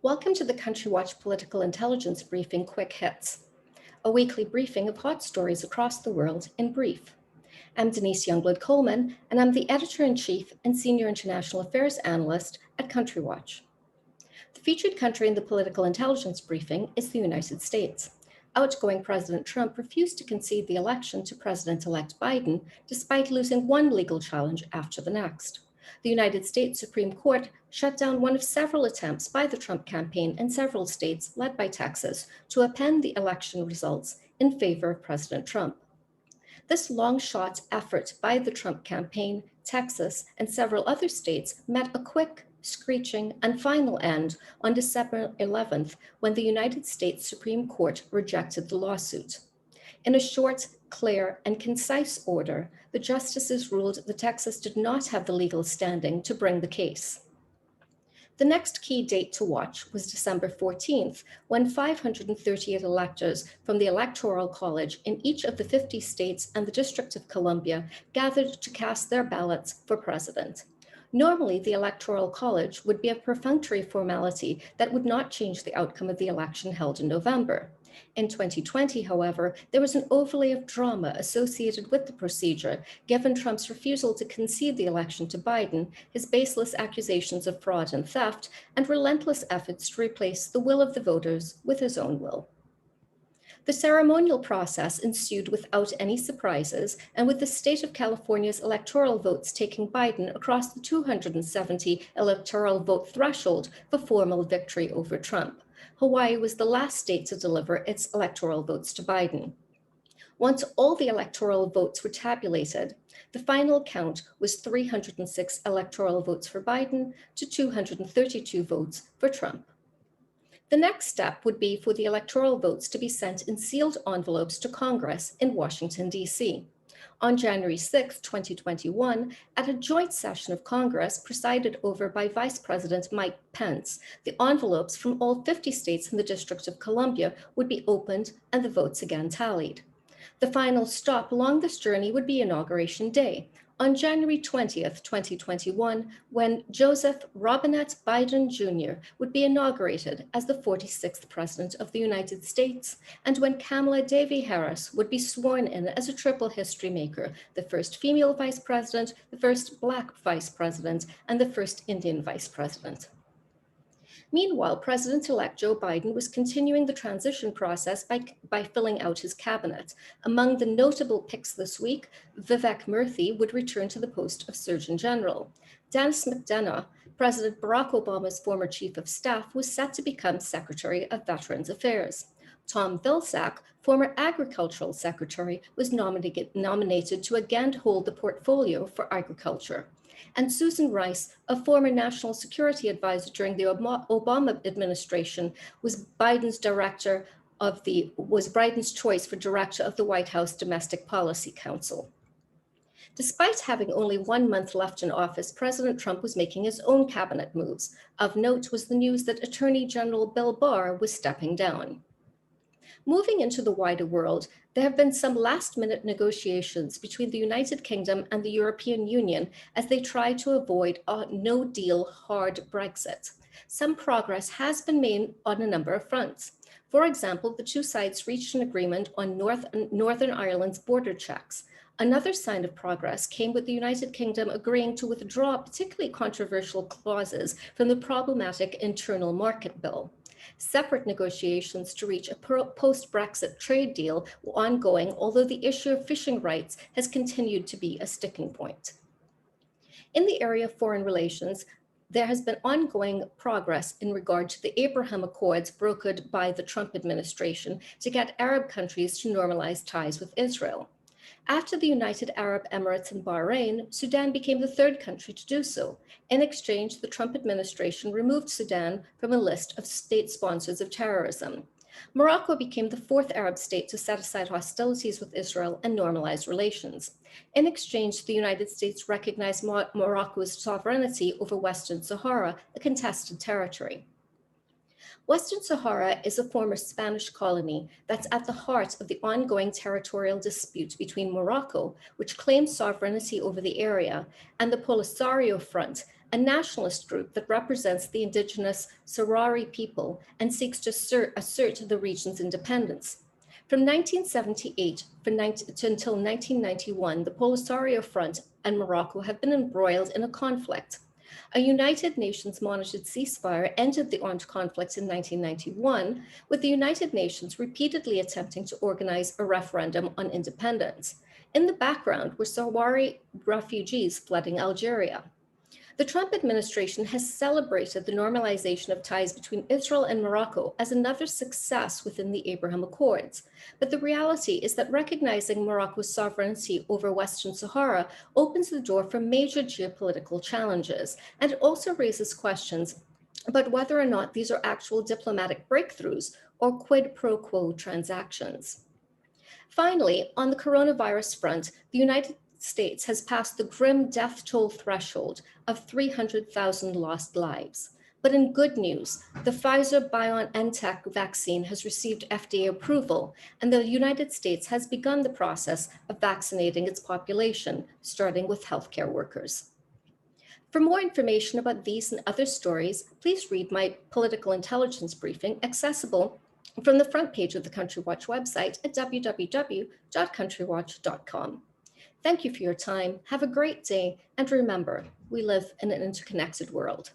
Welcome to the Country Watch Political Intelligence Briefing Quick Hits, a weekly briefing of hot stories across the world in brief. I'm Denise Youngblood Coleman, and I'm the Editor-in-Chief and Senior International Affairs Analyst at Country Watch. The featured country in the Political Intelligence Briefing is the United States. Outgoing President Trump refused to concede the election to President-elect Biden, despite losing one legal challenge after the next. The United States Supreme Court shut down one of several attempts by the Trump campaign in several states, led by Texas, to append the election results in favor of President Trump. This long-shot effort by the Trump campaign, Texas, and several other states met a quick, screeching, and final end on December 11th, when the United States Supreme Court rejected the lawsuit. In a short, clear, and concise order, the justices ruled that Texas did not have the legal standing to bring the case. The next key date to watch was December 14th, when 538 electors from the Electoral College in each of the 50 states and the District of Columbia gathered to cast their ballots for president. Normally, the Electoral College would be a perfunctory formality that would not change the outcome of the election held in November. In 2020, however, there was an overlay of drama associated with the procedure, given Trump's refusal to concede the election to Biden, his baseless accusations of fraud and theft, and relentless efforts to replace the will of the voters with his own will. The ceremonial process ensued without any surprises, and with the state of California's electoral votes taking Biden across the 270 electoral vote threshold for formal victory over Trump. Hawaii was the last state to deliver its electoral votes to Biden. Once all the electoral votes were tabulated, the final count was 306 electoral votes for Biden to 232 votes for Trump. The next step would be for the electoral votes to be sent in sealed envelopes to Congress in Washington, D.C. On January 6, 2021, at a joint session of Congress presided over by Vice President Mike Pence, the envelopes from all 50 states in the District of Columbia would be opened and the votes again tallied. The final stop along this journey would be Inauguration Day, on January 20th, 2021, when Joseph Robinette Biden Jr. would be inaugurated as the 46th President of the United States, and when Kamala Devi Harris would be sworn in as a triple history maker, the first female Vice President, the first Black Vice President, and the first Indian Vice President. Meanwhile, President-elect Joe Biden was continuing the transition process by filling out his cabinet. Among the notable picks this week, Vivek Murthy would return to the post of Surgeon General. Dennis McDonough, President Barack Obama's former chief of staff, was set to become Secretary of Veterans Affairs. Tom Vilsack, former Agricultural Secretary, was nominated to again hold the portfolio for agriculture. And Susan Rice, a former national security advisor during the Obama administration, was Biden's choice for director of the White House Domestic Policy Council. Despite having only 1 month left in office, President Trump was making his own cabinet moves. Of note was the news that Attorney General Bill Barr was stepping down. Moving into the wider world, there have been some last-minute negotiations between the United Kingdom and the European Union as they try to avoid a no-deal hard Brexit. Some progress has been made on a number of fronts. For example, the two sides reached an agreement on Northern Ireland's border checks. Another sign of progress came with the United Kingdom agreeing to withdraw particularly controversial clauses from the problematic internal market bill. Separate negotiations to reach a post-Brexit trade deal were ongoing, although the issue of fishing rights has continued to be a sticking point. In the area of foreign relations, there has been ongoing progress in regard to the Abraham Accords brokered by the Trump administration to get Arab countries to normalize ties with Israel. After the United Arab Emirates and Bahrain, Sudan became the third country to do so. In exchange, the Trump administration removed Sudan from a list of state sponsors of terrorism. Morocco became the fourth Arab state to set aside hostilities with Israel and normalize relations. In exchange, the United States recognized Morocco's sovereignty over Western Sahara, a contested territory. Western Sahara is a former Spanish colony that's at the heart of the ongoing territorial dispute between Morocco, which claims sovereignty over the area, and the Polisario Front, a nationalist group that represents the indigenous Sahrawi people and seeks to assert the region's independence. From 1978 until 1991, the Polisario Front and Morocco have been embroiled in a conflict. A United Nations monitored ceasefire ended the armed conflict in 1991, with the United Nations repeatedly attempting to organize a referendum on independence. In the background were Sahrawi refugees flooding Algeria. The Trump administration has celebrated the normalization of ties between Israel and Morocco as another success within the Abraham Accords. But the reality is that recognizing Morocco's sovereignty over Western Sahara opens the door for major geopolitical challenges, and it also raises questions about whether or not these are actual diplomatic breakthroughs or quid pro quo transactions. Finally, on the coronavirus front, the United States has passed the grim death toll threshold of 300,000 lost lives. But in good news, the Pfizer BioNTech vaccine has received FDA approval, and the United States has begun the process of vaccinating its population, starting with healthcare workers. For more information about these and other stories, please read my political intelligence briefing, accessible from the front page of the Country Watch website at www.countrywatch.com. Thank you for your time. Have a great day. And remember, we live in an interconnected world.